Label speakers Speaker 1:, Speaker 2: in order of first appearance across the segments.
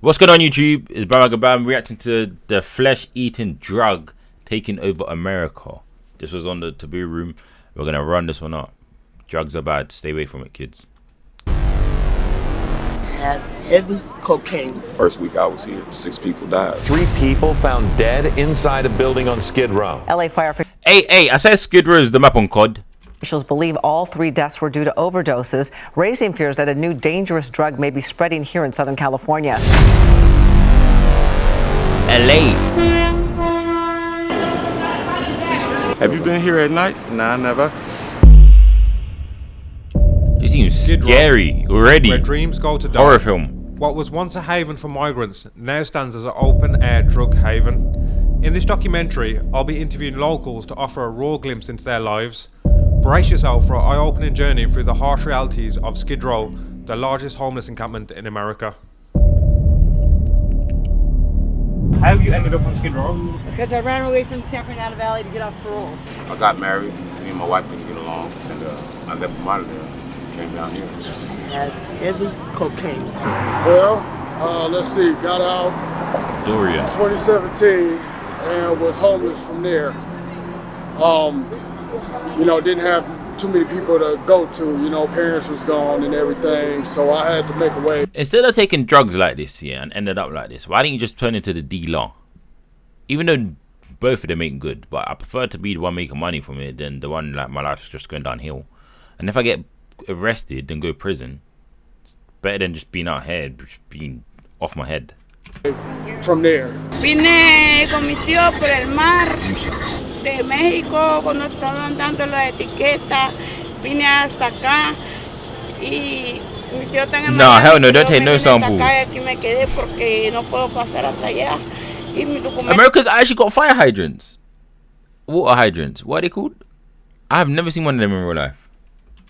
Speaker 1: What's going on YouTube? It's Bandwagonbam reacting to the flesh-eating drug taking over America. This was on the Taboo Room. We're going to run this one up. Drugs are bad. Stay away from it, kids.
Speaker 2: Had heavy cocaine.
Speaker 3: First week I was here, 6 people died.
Speaker 4: 3 people found dead inside a building on Skid Row.
Speaker 5: LA fire.
Speaker 1: Hey, I said Skid Row is the map on COD.
Speaker 5: Officials believe all 3 deaths were due to overdoses, raising fears that a new dangerous drug may be spreading here in Southern California.
Speaker 1: LA.
Speaker 3: Have you been here at night? Nah, never.
Speaker 1: It seems scary already.
Speaker 6: Where dreams go to die.
Speaker 1: Horror film.
Speaker 6: What was once a haven for migrants now stands as an open-air drug haven. In this documentary, I'll be interviewing locals to offer a raw glimpse into their lives. Brace yourself for an eye-opening journey through the harsh realities of Skid Row, the largest homeless encampment in America.
Speaker 7: How have you ended up on Skid Row?
Speaker 8: Because I ran away from the San Fernando Valley to get off parole.
Speaker 3: I got married, me and my wife didn't get along, and I left from out of there, came down here.
Speaker 2: Had heavy cocaine.
Speaker 9: Well, let's see, got out
Speaker 1: Dorian.
Speaker 9: 2017 and was homeless from there. Didn't have too many people to go to, parents was gone and everything, so I had to make a way.
Speaker 1: Instead of taking drugs like this, and ended up like this, why didn't you just turn into the dealer? Even though both of them ain't good, but I prefer to be the one making money from it than the one like my life's just going downhill. And if I get arrested and go to prison, it's better than just being out here, just being off my head.
Speaker 9: From there.
Speaker 8: Vine con mis hijos por el mar de México cuando estaban dando la etiqueta. Vine hasta acá y mis hijos están en
Speaker 1: No, hell no, don't take no samples.
Speaker 8: Aquí me quedé porque no puedo pasar hasta allá. Y mi documento.
Speaker 1: America's actually got fire hydrants. Water hydrants. What are they called? I have never seen one of them in real life.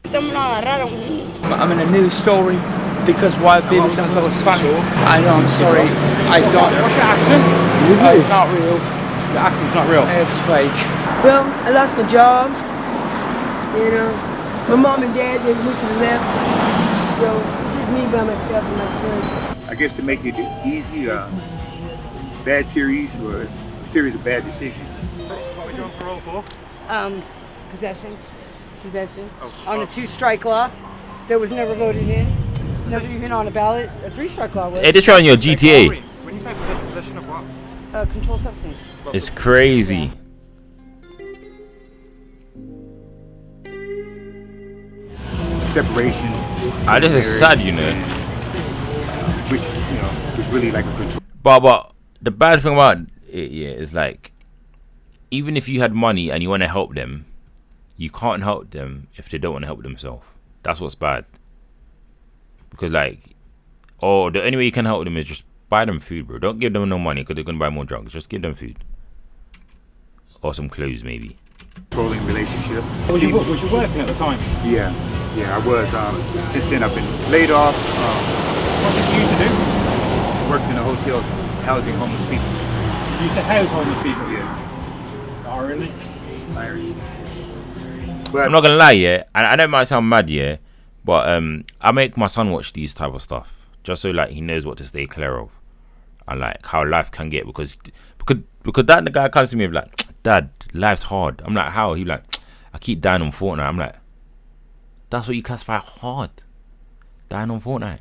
Speaker 8: Me lo agarraron.
Speaker 2: I'm in a news story because while doing this I thought it was funny. I know, I'm sorry. I don't.
Speaker 7: What's your accent?
Speaker 2: It's not real.
Speaker 7: Your accent's not real.
Speaker 2: It's fake.
Speaker 10: Well, I lost my job. My mom and dad, they went to the left. So it's just me by myself and my son.
Speaker 11: I guess to make it easy, bad series or a series of bad decisions.
Speaker 7: What were you on parole for?
Speaker 8: Possession. On a 2-strike law that was never voted in. Never even on a ballot. A 3-strike law was.
Speaker 1: Hey, this on your GTA.
Speaker 7: When you say possession of what?
Speaker 8: Controlled substance.
Speaker 1: It's crazy.
Speaker 11: Separation.
Speaker 1: This is sad,
Speaker 11: Which really like a control.
Speaker 1: But the bad thing about it, is like, even if you had money and you want to help them, you can't help them if they don't want to help themselves. That's what's bad. Because the only way you can help them is just buy them food, bro. Don't give them no money because they're gonna buy more drugs. Just give them food or some clothes, maybe.
Speaker 11: Controlling relationship.
Speaker 7: Was you working at the time?
Speaker 11: Yeah, I was. Since then I've been laid off.
Speaker 7: What did you used to do?
Speaker 11: Worked in the hotels housing homeless people.
Speaker 7: You used to house homeless people?
Speaker 11: Yeah.
Speaker 7: Oh, really?
Speaker 11: But
Speaker 1: I'm not gonna lie, I know it might sound mad, but I make my son watch these type of stuff just so he knows what to stay clear of and how life can get, because that the guy comes to me and Dad, life's hard. I'm like, how? He I keep dying on Fortnite. I'm like, that's what you classify hard, dying on Fortnite?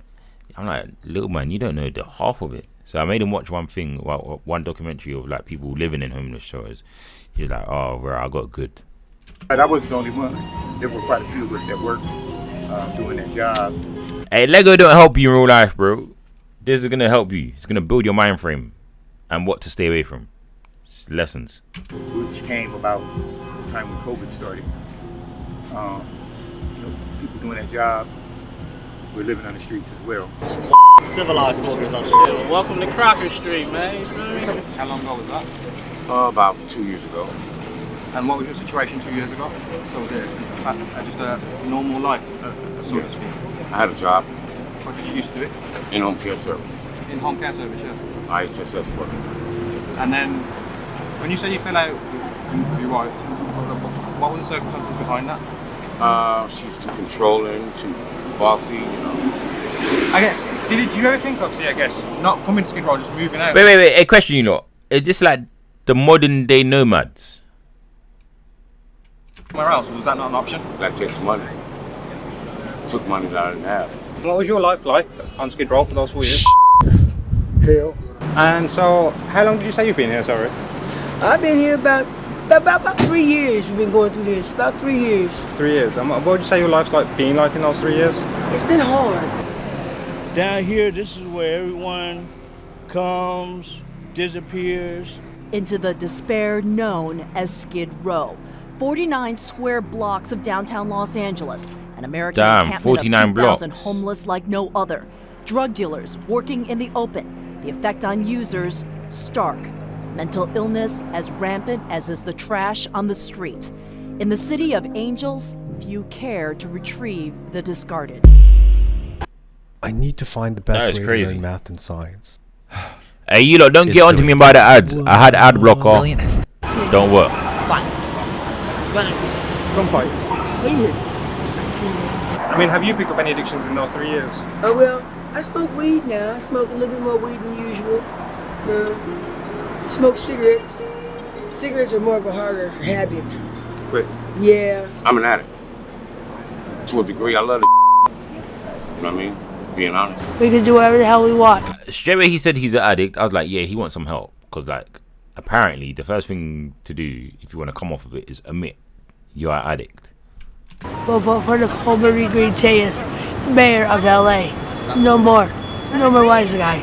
Speaker 1: I'm like, little man, you don't know the half of it. So I made him watch one documentary of people living in homeless shelters. He's like, oh, bro, I got good.
Speaker 11: I wasn't the only one. There were quite a few of us that worked doing that job.
Speaker 1: Hey, Lego don't help you in real life, bro. This is gonna help you. It's gonna build your mind frame and what to stay away from. It's lessons.
Speaker 11: Which came about the time when COVID started. People doing that job were living on the streets as well.
Speaker 12: Civilized smokers on shit. Welcome to Crocker Street, man.
Speaker 7: How long ago was that?
Speaker 3: About 2 years ago.
Speaker 7: And what was your situation 2 years ago? So was it just a normal life, so to speak?
Speaker 3: I had a job.
Speaker 7: What did you used to do?
Speaker 3: In home care service.
Speaker 7: In home care service, yeah.
Speaker 3: IHSS work.
Speaker 7: And then, when you say you fell out with your wife, what were the circumstances behind that?
Speaker 3: She's too controlling, too bossy,
Speaker 7: I guess Did you ever think of, I guess, not coming to Skid Row, just moving out?
Speaker 1: Wait. A question, you know. Is this like the modern day nomads?
Speaker 7: Somewhere else, or was that not an option?
Speaker 3: That takes money. Took money that I didn't have.
Speaker 7: What was your life like on Skid Row for those 4 years?
Speaker 9: Hell.
Speaker 7: And so, how long did you say you've been here, sorry?
Speaker 10: I've been here about 3 years. We've been going through this. About 3 years.
Speaker 7: 3 years. And what would you say your life's been like in those 3 years?
Speaker 10: It's been hard.
Speaker 13: Down here, this is where everyone comes, disappears.
Speaker 14: Into the despair known as Skid Row. 49 square blocks of downtown Los Angeles. An American encampment
Speaker 1: 49
Speaker 14: of 2,000
Speaker 1: blocks.
Speaker 14: homeless like no other. Drug dealers working in the open. The effect on users, stark. Mental illness as rampant as is the trash on the street. In the city of angels, few care to retrieve the discarded.
Speaker 15: I need to find the best way to learn math and science.
Speaker 1: Hey, you lot, don't get onto me about the ads. I had ad blocker. Don't work.
Speaker 7: Gunfights. I mean, have you picked up any addictions in those 3 years?
Speaker 10: Oh, well, I smoke weed now. I smoke a little bit more weed than usual. Smoke cigarettes. Cigarettes are more of a harder habit.
Speaker 3: Quit.
Speaker 10: Yeah.
Speaker 3: I'm an addict. To a degree, I love it. You know what I mean? Being honest.
Speaker 10: We can do whatever the hell we want.
Speaker 1: Straight away he said he's an addict. I was like, yeah, he wants some help. Because, like, apparently the first thing to do if you want to come off of it is admit you're an addict.
Speaker 10: We'll vote for Nicole Marie Green Tejas, mayor of LA. No more. No more wise guy.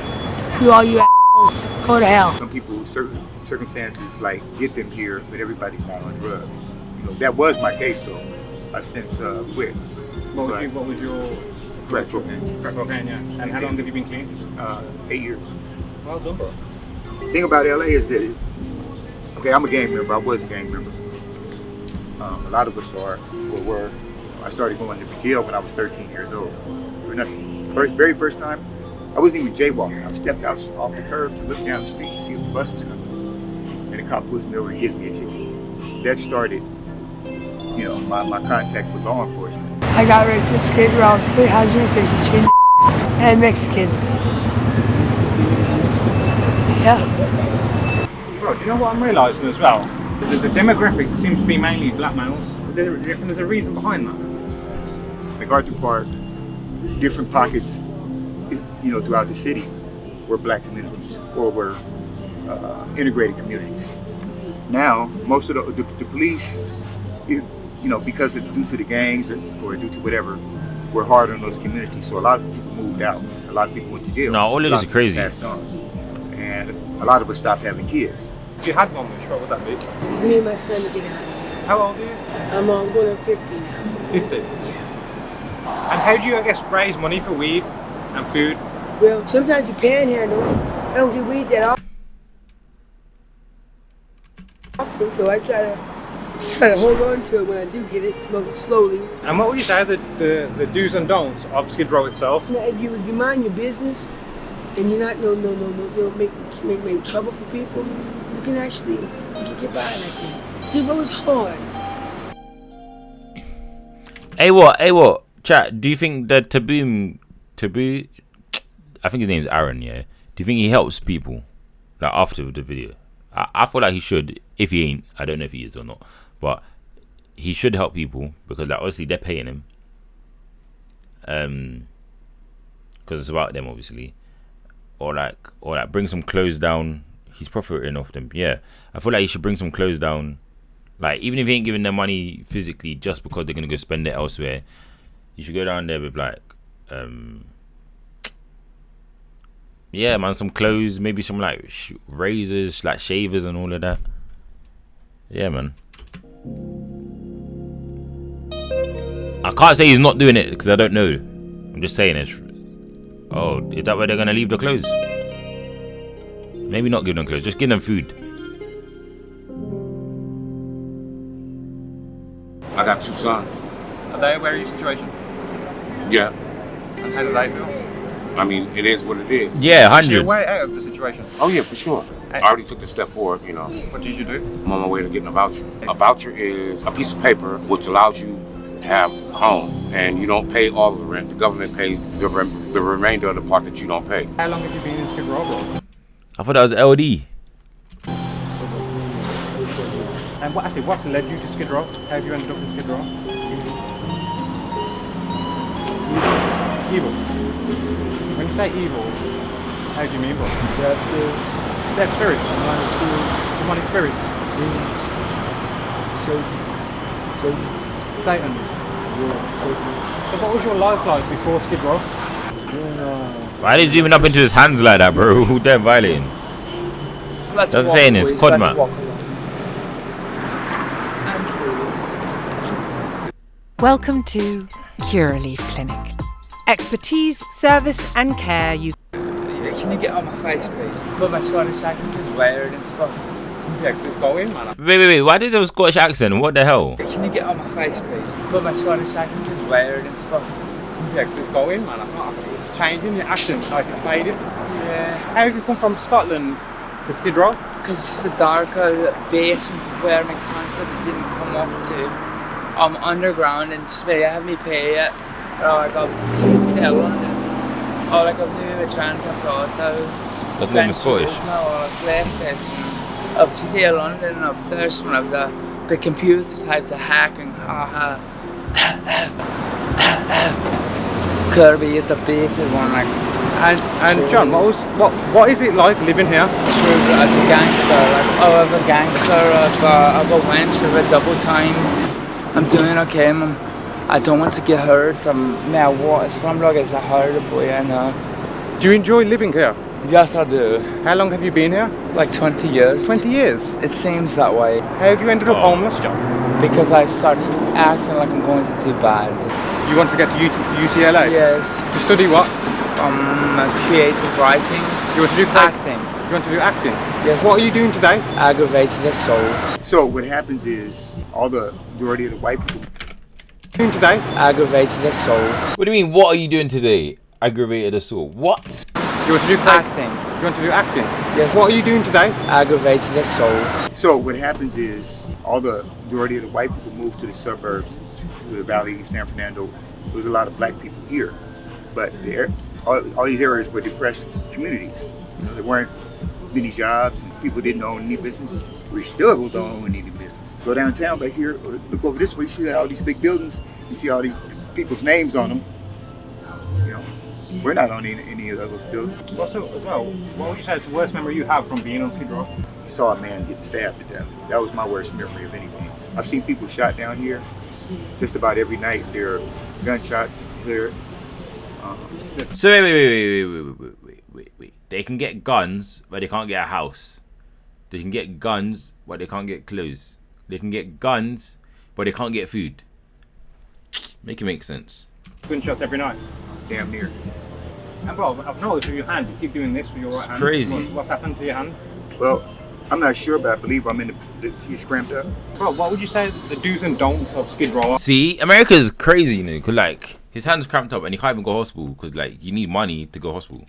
Speaker 10: You all you assholes, go to hell.
Speaker 11: Some people, certain circumstances, like, get them here, but everybody's not on drugs. You know, that was my case, though. I've since quit.
Speaker 7: What was your
Speaker 11: crack cocaine?
Speaker 7: Crack cocaine, yeah. And how long have you been clean?
Speaker 11: 8 years.
Speaker 7: Well done, bro.
Speaker 11: The thing about LA is that, okay, I'm a gang member. I was a gang member. A lot of us are or were. I started going to jail when I was 13 years old for nothing. Very first time, I wasn't even jaywalking. I stepped out off the curb to look down the street to see if the bus was coming. And the cop pulls me over and gives me a ticket. That started, you know, my contact with law enforcement.
Speaker 10: I got raped in Skid Row, 352 and Mexicans. Yeah.
Speaker 7: Bro, do you know what I'm realising as well? The demographic seems to be mainly black males. There's a reason behind that.
Speaker 11: MacArthur Park, different pockets, you know, throughout the city were black communities or were integrated communities. Now, most of the police, you know, because due to the gangs or due to whatever, were hard on those communities. So a lot of people moved out. A lot of people went to jail.
Speaker 1: No, all of this is crazy.
Speaker 11: And a lot of us stopped having kids.
Speaker 7: If you had one, what would that be?
Speaker 10: Me and my son to get out.
Speaker 7: How old are you?
Speaker 10: I'm going to 50 now.
Speaker 7: 50? Yeah. And how do you, I guess, raise money for weed and food?
Speaker 10: Well, sometimes you panhandle. I don't get weed that often, so I try to hold on to it when I do get it, smoke it slowly.
Speaker 7: And what would you say are the do's and don'ts of Skid Row itself?
Speaker 10: If you mind your business and you're not make trouble for people, you can get by like that. Skid Row is hard.
Speaker 1: Hey what? Chat, do you think that Taboo, I think his name's Aaron, yeah? Do you think he helps people? Like after the video? I feel like he should. If he ain't, I don't know if he is or not. But he should help people because like obviously they're paying him. Because it's about them obviously. Or like bring some clothes down. He's profiting off them. Yeah. I feel like he should bring some clothes down. Like even if he ain't giving them money physically just because they're gonna go spend it elsewhere, you should go down there with like yeah man, some clothes, maybe some like razors, like shavers and all of that. Yeah man. I can't say he's not doing it because I don't know. I'm just saying it. Oh, is that where they're gonna leave the clothes? Maybe not give them clothes, just give them food.
Speaker 3: I got 2 sons.
Speaker 7: Are they aware of your situation?
Speaker 3: Yeah.
Speaker 7: And how do they feel?
Speaker 3: I mean, it is what it is.
Speaker 1: Yeah, 100.
Speaker 7: Is there a way out of the situation?
Speaker 3: Oh yeah, for sure. I already took the step forward, you know.
Speaker 7: What did you do?
Speaker 3: I'm on my way to getting a voucher. A voucher is a piece of paper which allows you to have a home, and you don't pay all of the rent. The government pays the remainder of the part that you don't pay.
Speaker 7: How long have you been in Skid Row, bro?
Speaker 1: I thought that was LD.
Speaker 7: And what led you to Skid Row? How have you ended up in Skid Row? Evil. When you say evil, how do you mean, bro?
Speaker 9: Dead spirits.
Speaker 7: Dead spirits.
Speaker 9: Demonic spirits.
Speaker 7: Demonic spirits.
Speaker 9: Demons. Satan.
Speaker 7: Satan.
Speaker 9: Yeah, Satan.
Speaker 7: So what was your life like before Skid Row?
Speaker 1: Why are they zooming up into his hands like that, bro? Who they're violating? That's what I'm saying is Codma.
Speaker 16: Welcome to Curaleaf Clinic. Expertise, service and care you...
Speaker 2: Can you get on my face, please? But my Scottish accent's just weird and stuff.
Speaker 7: Yeah, please go in, man.
Speaker 1: Wait. Why did there a Scottish accent? What the hell?
Speaker 2: Can you get on my face, please? But my Scottish accent's just weird and stuff.
Speaker 7: Yeah, please go in, man. It's changing your accent, like it's faded.
Speaker 2: Yeah.
Speaker 7: How have you come from Scotland to Skid Row?
Speaker 2: Because it's the darker basements of where my concept didn't come up to. I'm underground and just I have me pay it. Like I've seen London. Or like I've been with Trent and thought
Speaker 1: That's not Scottish.
Speaker 2: Or PlayStation. I've seen London and I've first when I was the computer types of hacking. Kirby is the basic one, like.
Speaker 7: And John, what is it like living here?
Speaker 2: As a gangster, like I'm a gangster, I've a wench, I've a double time. I'm doing okay, I don't want to get hurt. Now what? Slumdog is a harder boy, I know.
Speaker 7: Do you enjoy living here?
Speaker 2: Yes, I do.
Speaker 7: How long have you been here?
Speaker 2: Like 20 years.
Speaker 7: 20 years?
Speaker 2: It seems that way.
Speaker 7: How have you ended up homeless, John?
Speaker 2: Because I started acting like I'm going to do bad.
Speaker 7: You want to get to UCLA?
Speaker 2: Yes.
Speaker 7: To study what?
Speaker 2: Creative writing.
Speaker 7: You want to do
Speaker 2: acting?
Speaker 7: You want to do acting?
Speaker 2: Yes.
Speaker 7: What are you doing today?
Speaker 2: Aggravated assault.
Speaker 11: So what happens is all the majority of the white people
Speaker 7: doing today?
Speaker 2: Aggravated assault.
Speaker 1: What do you mean? What are you doing today? Aggravated assault. What?
Speaker 7: You want to do
Speaker 2: acting?
Speaker 7: You want to do acting?
Speaker 2: Yes.
Speaker 7: What are you doing today?
Speaker 2: Aggravated assault.
Speaker 11: So what happens is all the majority of the white people move to the suburbs, to the Valley, San Fernando. There's a lot of black people here, but all these areas were depressed communities. You know, there weren't many jobs and people didn't own any businesses. We still don't own any business. Go downtown back here, or look over this way, you see all these big buildings, you see all these people's names on them. You know, we're not on any of those buildings.
Speaker 7: What would you say is the worst memory you have from being on Skid Row?
Speaker 11: I saw a man get stabbed to death. That was my worst memory of anything. I've seen people shot down here just about every night. There are gunshots clear.
Speaker 1: So wait. They can get guns, but they can't get a house. They can get guns, but they can't get clothes. They can get guns, but they can't get food. Make it make sense.
Speaker 7: Gunshots every night?
Speaker 11: Damn near.
Speaker 7: And bro, I've noticed with your hand, you keep doing this with your right hand.
Speaker 1: Crazy.
Speaker 7: What's happened to your hand?
Speaker 11: Well, I'm not sure, but I believe I'm in he's cramped up.
Speaker 7: Bro, what would you say the do's and don'ts of Skid Row are?
Speaker 1: See, America's crazy, you know, cause like his hand's cramped up and he can't even go to hospital because like you need money to go to hospital.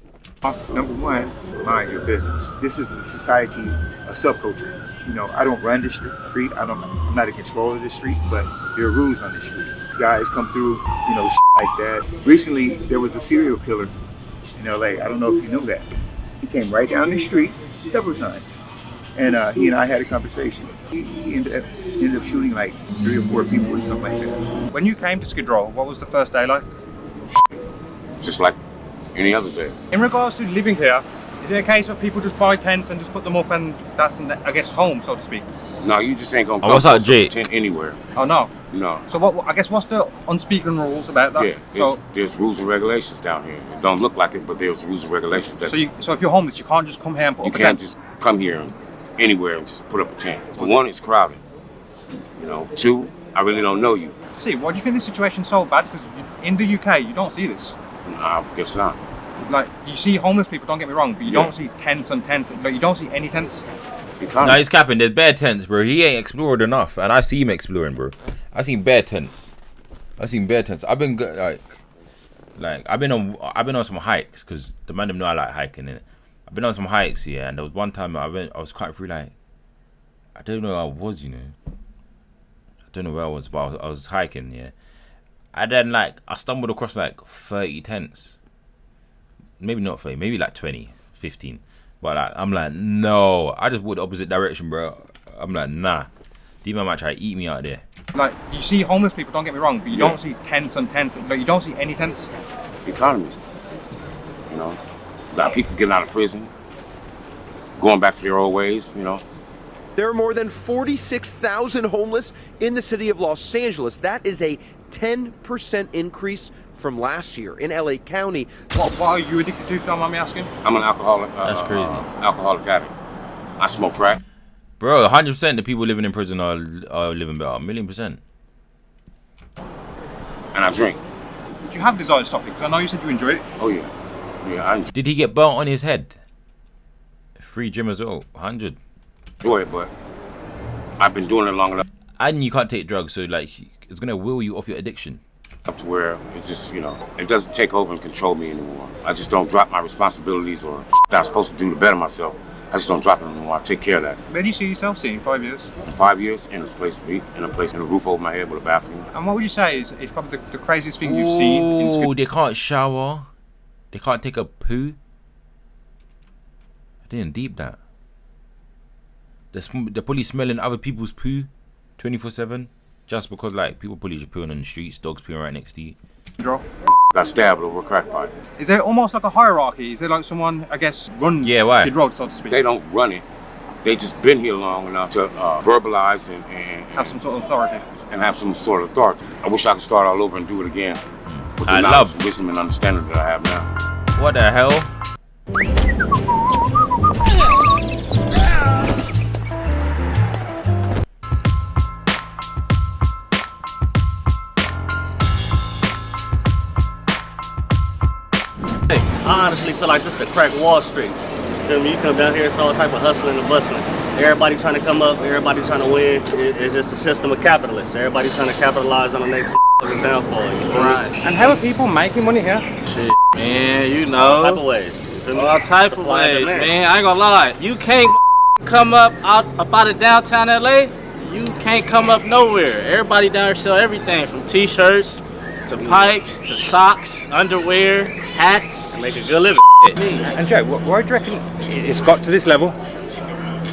Speaker 11: Number one, mind your business. This is a society, a subculture. You know, I don't run the street. I'm not in control of the street, but there are rules on the street. Guys come through, you know, like that. Recently, there was a serial killer in LA. I don't know if you know that. He came right down the street several times. And he and I had a conversation. He ended up shooting like 3 or 4 people or something like that.
Speaker 7: When you came to Skid Row, what was the first day like?
Speaker 3: Just like any other day.
Speaker 7: In regards to living here, is it a case of people just buy tents and just put them up and that's, I guess, home, so to speak?
Speaker 3: No, you just ain't gonna come
Speaker 1: what's up, Jay?
Speaker 3: tent anywhere.
Speaker 7: Oh, no?
Speaker 3: No.
Speaker 7: So I guess what's the unspoken rules about that?
Speaker 3: Yeah, there's rules and regulations down here. It don't look like it, but there's rules and regulations.
Speaker 7: So if you're homeless, you can't just come here and put up a tent?
Speaker 3: You can't just come here anywhere and just put up a tent. For one, it's crowded. You know. 2, I really don't know you.
Speaker 7: See, why do you think this situation's so bad? Because in the UK, you don't see this.
Speaker 3: Nah, I guess not.
Speaker 7: Like, you see homeless people, don't get me wrong, but you don't see tents and tents. Like, you don't see any tents.
Speaker 1: No, he's capping. There's bare tents, bro. He ain't explored enough, and I see him exploring, bro. I seen bare tents. I've been I've been on some hikes because the man them know I like hiking. Innit? I've been on some hikes, yeah, and there was one time I was quite through like I don't know where I was, you know. I don't know where I was, but I was hiking, yeah, And then like I stumbled across like 30 tents. Maybe not 30, maybe like 20, 15. But like I'm like, no. I just walked the opposite direction, bro. I'm like, nah. D-man might try to eat me out there.
Speaker 7: Like, you see homeless people, don't get me wrong, but you don't see tents and tents. Like, you don't see any tents.
Speaker 3: Economy. You know, a lot of people getting out of prison, going back to their old ways, you know.
Speaker 17: There are more than 46,000 homeless in the city of Los Angeles. That is a 10% increase from last year in LA County.
Speaker 7: What are you addicted to, if you don't mind me asking?
Speaker 3: I'm an alcoholic.
Speaker 1: That's crazy.
Speaker 3: Alcoholic addict. I smoke crack.
Speaker 1: Bro, 100% the people living in prison are living better. 1,000,000%.
Speaker 3: And I drink.
Speaker 7: Do you have desire to stop it? Because I know you said you enjoyed it.
Speaker 3: Oh yeah. Yeah, I enjoy.
Speaker 1: Did he get burnt on his head? Free gym as well. 100.
Speaker 3: Enjoy it, but I've been doing it long enough.
Speaker 1: And you can't take drugs, so like it's gonna will you off your addiction.
Speaker 3: Up to where it just, you know, it doesn't take over and control me anymore. I just don't drop my responsibilities or that I'm supposed to do to better myself. I just don't drop it anymore. I take care of that.
Speaker 7: Where do you see yourself seeing in 5 years?
Speaker 3: In 5 years, in this place to eat, in a roof over my head with a bathroom.
Speaker 7: And what would you say is probably the craziest thing you've seen in school?
Speaker 1: Oh, they can't shower. They can't take a poo. I didn't deep that. They're probably smelling other people's poo 24/7 just because like people probably just pooing on the streets, dogs pooing right next to you.
Speaker 3: Got stabbed over a crack pipe.
Speaker 7: Is there almost like a hierarchy? Is there like someone, I guess, runs Skid Row, so to speak?
Speaker 3: They don't run it. They just been here long enough to verbalize and
Speaker 7: have some sort of authority.
Speaker 3: And have some sort of authority. I wish I could start all over and do it again. With the knowledge, wisdom, and understanding that I have now.
Speaker 1: What the hell?
Speaker 18: I honestly feel like this is the crack Wall Street. You feel me? You come down here, it's all type of hustling and bustling. Everybody trying to come up, everybody trying to win. It's just a system of capitalists. Everybody trying to capitalize on the next downfall. You feel me?
Speaker 7: And how are people making money here?
Speaker 12: Shit, man, you know.
Speaker 18: All type of ways. You feel me?
Speaker 12: All type of ways, man. I ain't gonna lie. You can't come up out of downtown LA. You can't come up nowhere. Everybody down here sell everything from t-shirts to pipes to socks, underwear, hats.
Speaker 18: Make a good living.
Speaker 7: And Joe, why do you reckon it's got to this level?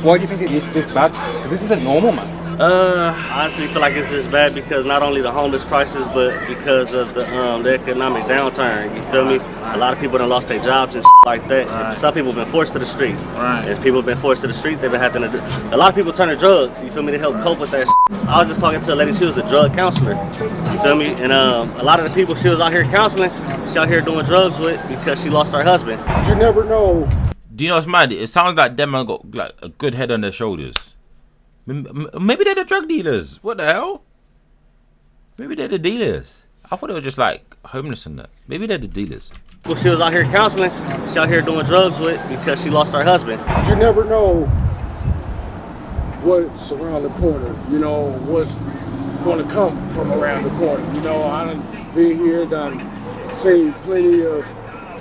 Speaker 7: Why do you think it is this bad? Because this isn't normal, man.
Speaker 18: I honestly feel like it's just bad because not only the homeless crisis, but because of the economic downturn. You feel me? A lot of people done lost their jobs and like that.
Speaker 12: Right.
Speaker 18: Some people have been forced to the street.
Speaker 12: Right.
Speaker 18: If people have been forced to the street, they've been having to do. A lot of people turn to drugs. You feel me? To help cope with that. I was just talking to a lady. She was a drug counselor. You feel me? And a lot of the people she was out here counseling, she out here doing drugs with because she lost her husband.
Speaker 9: You never know.
Speaker 1: Do you know what's mad? It sounds like them man got like a good head on their shoulders. Maybe they're the drug dealers. What the hell? Maybe they're the dealers. I thought they were just like homeless and that. Maybe they're the dealers.
Speaker 18: Well, she was out here counseling. She out here doing drugs with because she lost her husband.
Speaker 9: You never know what's around the corner. You know what's going to come from around the corner. You know, I done been here, done seen plenty of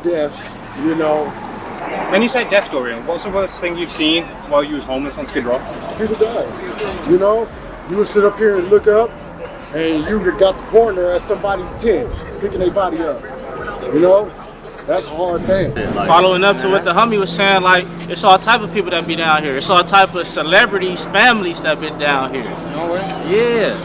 Speaker 9: deaths. You know.
Speaker 7: When you say death, Dorian, what's the worst thing you've seen while you was homeless on Skid Row?
Speaker 9: People die. You know, you would sit up here and look up, and you got the corner at somebody's tent, picking their body up. You know, that's a hard thing.
Speaker 12: Following up to what the homie was saying, like, it's all type of people that be down here. It's all type of celebrities, families that been down here.
Speaker 7: No way?
Speaker 12: Yeah.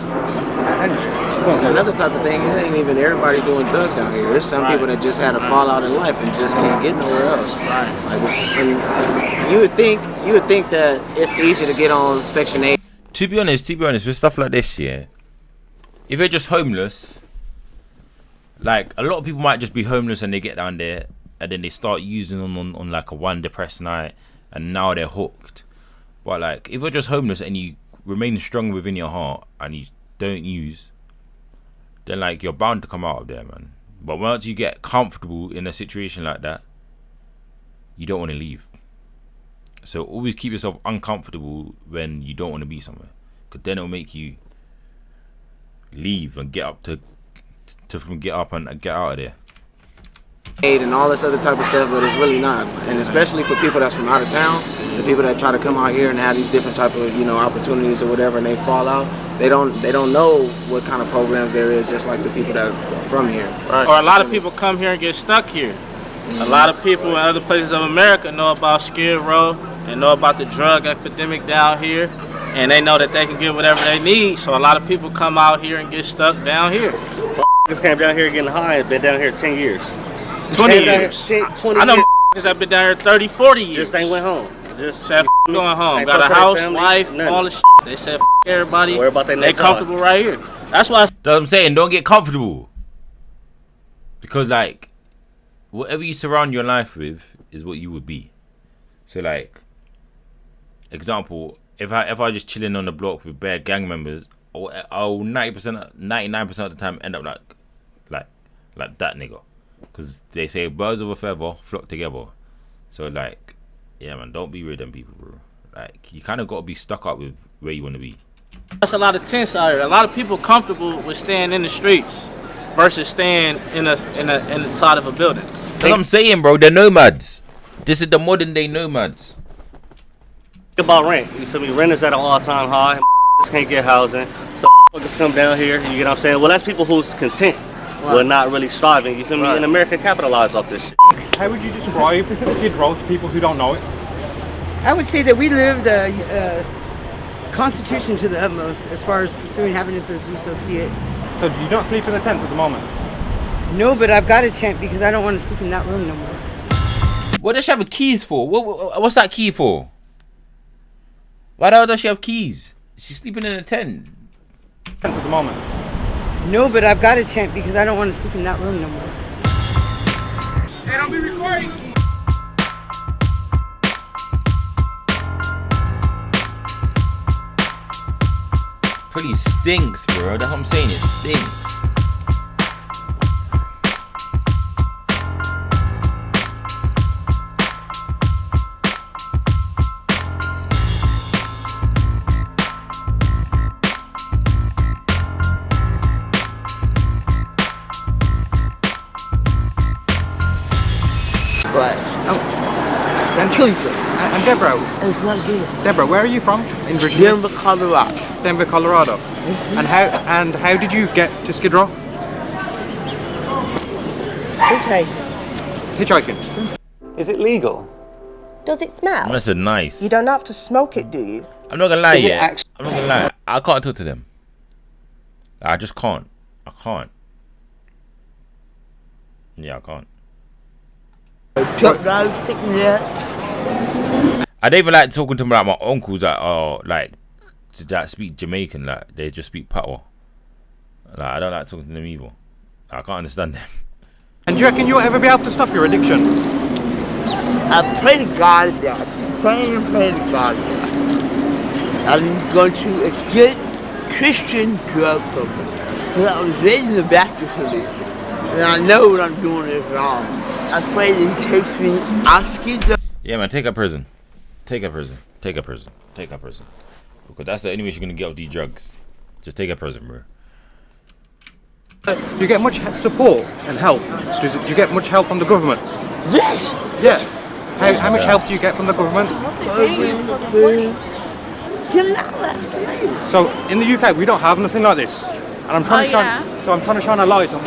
Speaker 19: Another type of thing, it ain't even everybody doing drugs down here. There's some people that just had a fallout in life and just can't get nowhere else.
Speaker 12: Right.
Speaker 19: Like, and you would think that it's easy to get on Section 8.
Speaker 1: To be honest, with stuff like this, yeah, if you're just homeless, like a lot of people might just be homeless and they get down there and then they start using them on like a one depressed night and now they're hooked. But like if you're just homeless and you remain strong within your heart and you don't use, then like you're bound to come out of there, man. But once you get comfortable in a situation like that, you don't want to leave. So always keep yourself uncomfortable when you don't want to be somewhere, because then it'll make you leave and get up and get out of there.
Speaker 19: and all this other type of stuff, but it's really not. And especially for people that's from out of town, the people that try to come out here and have these different type of, you know, opportunities or whatever, and they fall out, they don't know what kind of programs there is, just like the people that are from here.
Speaker 12: Right. Or a lot of people come here and get stuck here. A lot of people in other places of America know about Skid Row and know about the drug epidemic down here, and they know that they can get whatever they need. So a lot of people come out here and get stuck down here.
Speaker 18: Just came down here getting high and been down here 10 years.
Speaker 12: 20 years.
Speaker 18: 20
Speaker 12: I know
Speaker 18: years.
Speaker 12: that been down here 30, 40 years.
Speaker 18: Just ain't went home. Just
Speaker 12: said going home. Got a house, wife, all the shit. They said everybody.
Speaker 18: Worry about
Speaker 12: they comfortable right here. That's why
Speaker 1: I'm saying, don't get comfortable. Because like, whatever you surround your life with is what you would be. So like, example, if I just chilling on the block with bare gang members, I'll 99% of the time end up like that nigga. Because they say birds of a feather flock together. So like, yeah man, don't be with them people, bro. Like, you kind of got to be stuck up with where you want to be.
Speaker 12: that's a lot of tents out here. A lot of people comfortable with staying in the streets versus staying in the side of a building.
Speaker 1: That's what I'm saying, bro. They're nomads. This is the modern day nomads.
Speaker 18: Think about rent. You feel me? Rent is at an all-time high. Just can't get housing. So just come down here. You get what I'm saying? Well, that's people who's content. We're not really striving. You feel me? And America capitalize off this shit.
Speaker 7: How would you describe Skid Row to people who don't know it?
Speaker 20: I would say that we live the Constitution to the utmost as far as pursuing happiness as we so see it.
Speaker 7: So you don't sleep in the tents at the moment?
Speaker 20: No, but I've got a tent because I don't want to sleep in that room no more.
Speaker 1: What does she have keys for? What's that key for? Why the hell does she have keys? She's sleeping in a tent.
Speaker 7: Tent at the moment?
Speaker 20: No, but I've got a tent because I don't want to sleep in that room no more.
Speaker 2: Hey, don't be recording.
Speaker 1: Pretty stinks, bro. That's what I'm saying. It stinks.
Speaker 20: But
Speaker 7: I'm killing you. And Deborah.
Speaker 20: It's not good.
Speaker 7: Deborah, where are you from? In Virginia?
Speaker 20: Denver, Colorado.
Speaker 7: Denver, Colorado. And how did you get to Skid Row? Hitchhiking.
Speaker 21: Is it legal?
Speaker 22: Does it smell?
Speaker 1: That's a nice.
Speaker 21: You don't have to smoke it, do you?
Speaker 1: I'm not gonna lie,
Speaker 21: Is it
Speaker 1: yeah.
Speaker 21: actually-
Speaker 1: I'm not gonna lie. I can't talk to them. I just can't. I can't. Yeah, I can't. I don't even like talking to like my uncles that are like that speak Jamaican, like they just speak patois. Like I don't like talking to them either. I can't understand them.
Speaker 7: And do you reckon you'll ever be able to stop your addiction?
Speaker 23: I pray to God that pray to God that I'm going to a good Christian drug company. Because I was raised in the Baptist religion, and I know what I'm doing is wrong. I pray that He takes me out of Skid Row.
Speaker 1: Yeah, man, take a prison. Take a prison. Take a prison. Take a prison. Because that's the only way you're gonna get off these drugs. Just take a prison, bro.
Speaker 7: Do you get much support and help? Do you get much help from the government?
Speaker 23: Yes.
Speaker 7: Yeah. How much help do you get from the government? So in the UK we don't have nothing like this, and I'm trying to shine a light on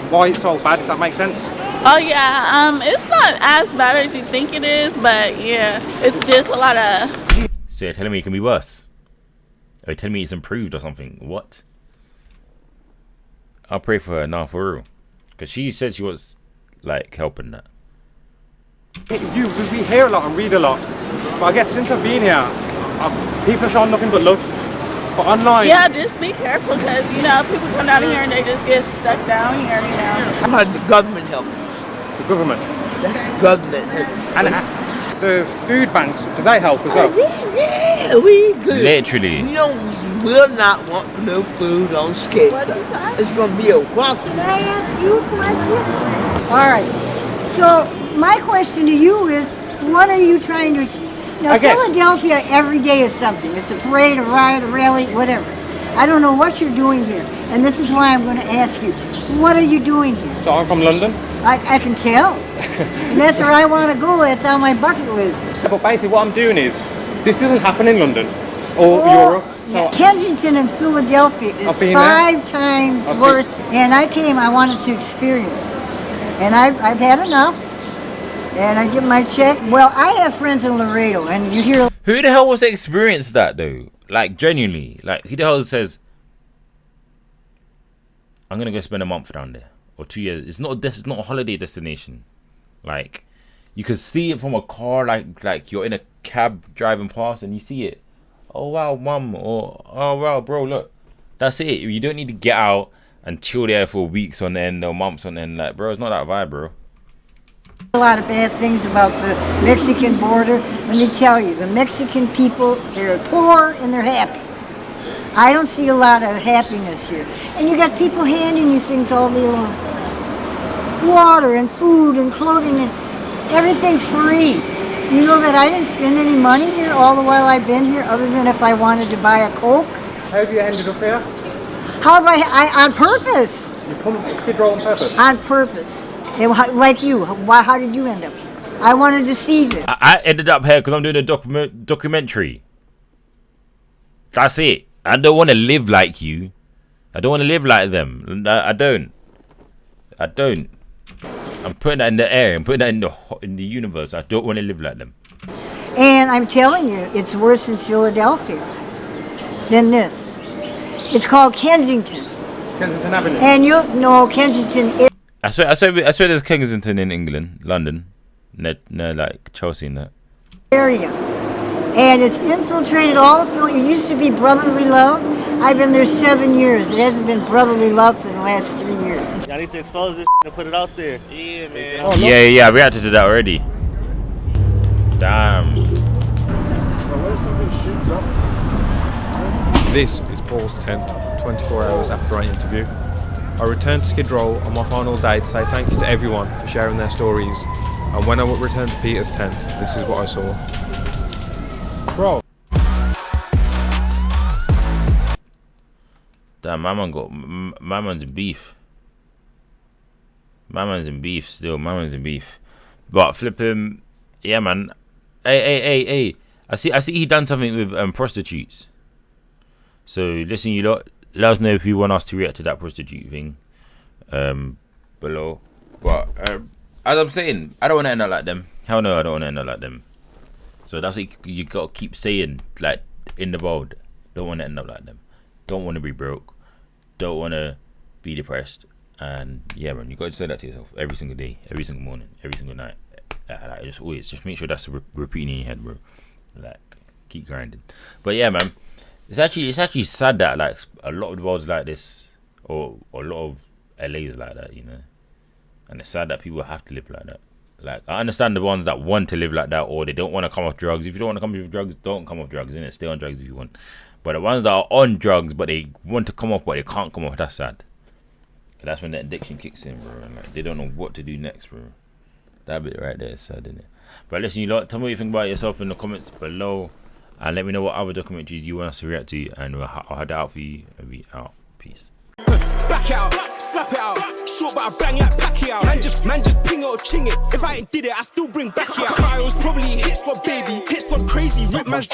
Speaker 7: why it's so bad. If that makes sense.
Speaker 8: Oh yeah, it's not as bad as you think it is, but yeah, it's just a lot of.
Speaker 1: So you're telling me it can be worse? Are you telling me it's improved or something? What? I'll pray for her now, for real, because she said she was like helping that.
Speaker 7: We hear a lot and read a lot, but I guess since I've been here, people have shown nothing but love. But online,
Speaker 8: Yeah, just be careful because people come down here and they just get stuck down here.
Speaker 23: I'm had the government help.
Speaker 7: The government.
Speaker 23: That's the government.
Speaker 7: And the food banks, do they help as well?
Speaker 23: Yeah, we good.
Speaker 1: Literally.
Speaker 23: We will not want no food on Skid Row. It's gonna be a walk.
Speaker 24: Can I ask you a question? All right. So my question to you is, what are you trying to achieve? Now, Philadelphia, every day is something. It's a parade, a riot, a rally, whatever. I don't know what you're doing here, and this is why I'm going to ask you. What are you doing here?
Speaker 7: So I'm from London.
Speaker 24: I can tell. And that's where I want to go. That's on my bucket list.
Speaker 7: But basically what I'm doing is, this doesn't happen in London or Europe. So
Speaker 24: Kensington and Philadelphia is 5 times worse. And I wanted to experience this. And I've had enough. And I get my check. Well, I have friends in Laredo, and you hear...
Speaker 1: Who the hell wants to experience that, though? Like, genuinely. Like, who the hell says, I'm going to go spend a month down there? Or 2 years. It's not a holiday destination. Like, you could see it from a car, like you're in a cab driving past, and you see it. Oh, wow, mum. Or, oh, wow, bro, look. That's it. You don't need to get out and chill there for weeks on end or months on end. Like, bro, it's not that vibe, bro.
Speaker 24: A lot of bad things about the Mexican border. Let me tell you, the Mexican people, they're poor and they're happy. I don't see a lot of happiness here. And you got people handing you things all day long. Water and food and clothing and everything free. You know that I didn't spend any money here all the while I've been here, other than if I wanted to buy a Coke.
Speaker 7: How have you ended up here?
Speaker 24: How have I on purpose?
Speaker 7: You come to Skid Row on purpose?
Speaker 24: On purpose. And like you, how did you end up here? I wanted to see this.
Speaker 1: I ended up here because I'm doing a documentary. That's it. I don't want to live like you. I don't want to live like them. I don't. I'm putting that in the air. I'm putting that in the universe. I don't want to live like them.
Speaker 24: And I'm telling you, it's worse in Philadelphia than this. It's called Kensington.
Speaker 7: Kensington Avenue.
Speaker 24: And you'll know Kensington.
Speaker 1: I swear there's Kensington in England, London, no, like Chelsea and that.
Speaker 24: Area. And it's infiltrated all of Philly. It used to be brotherly love. I've been there 7 years. It hasn't been brotherly love for the last 3 years.
Speaker 18: Y'all need to expose this and put it out there.
Speaker 12: Yeah, man.
Speaker 1: Oh, yeah, I reacted to that already. Damn.
Speaker 7: This is Paul's tent, 24 hours after our interview. I returned to Skid Row on my final day to say thank you to everyone for sharing their stories, and when I returned to Peter's tent, this is what I saw. Bro.
Speaker 1: Damn, my man's in beef. My man's in beef still. My man's in beef. But flip him, yeah, man. Hey. I see he done something with prostitutes. So listen, you lot. Let us know if you want us to react to that prostitute thing below. But as I'm saying, I don't want to end up like them. Hell no, I don't want to end up like them. So that's what you got to keep saying, like in the bold. Don't want to end up like them. Don't want to be broke. Don't want to be depressed. And yeah, man, you got to say that to yourself every single day, every single morning, every single night. Like, just make sure that's repeating in your head, bro. Like, keep grinding. But yeah, man. It's actually sad that like a lot of the world's like this, or a lot of LA's like that, you know. And it's sad that people have to live like that. Like, I understand the ones that want to live like that, or they don't want to come off drugs. If you don't want to come off drugs, don't come off drugs, innit? Stay on drugs if you want. But the ones that are on drugs but they want to come off but they can't come off, that's sad. That's when the addiction kicks in, bro. And like they don't know what to do next, bro. That bit right there is sad, isn't it? But listen, you lot, tell me what you think about yourself in the comments below. And let me know what other documentaries you want us to react to, and I'll head that out for you and be out. Peace.
Speaker 4: Back out, slap it out, short but I bang like Pacquiao. Man just ping it or ching it. If I ain't did it, I still bring back out. Kyle's probably hit squad baby, hit squad crazy, rip man's.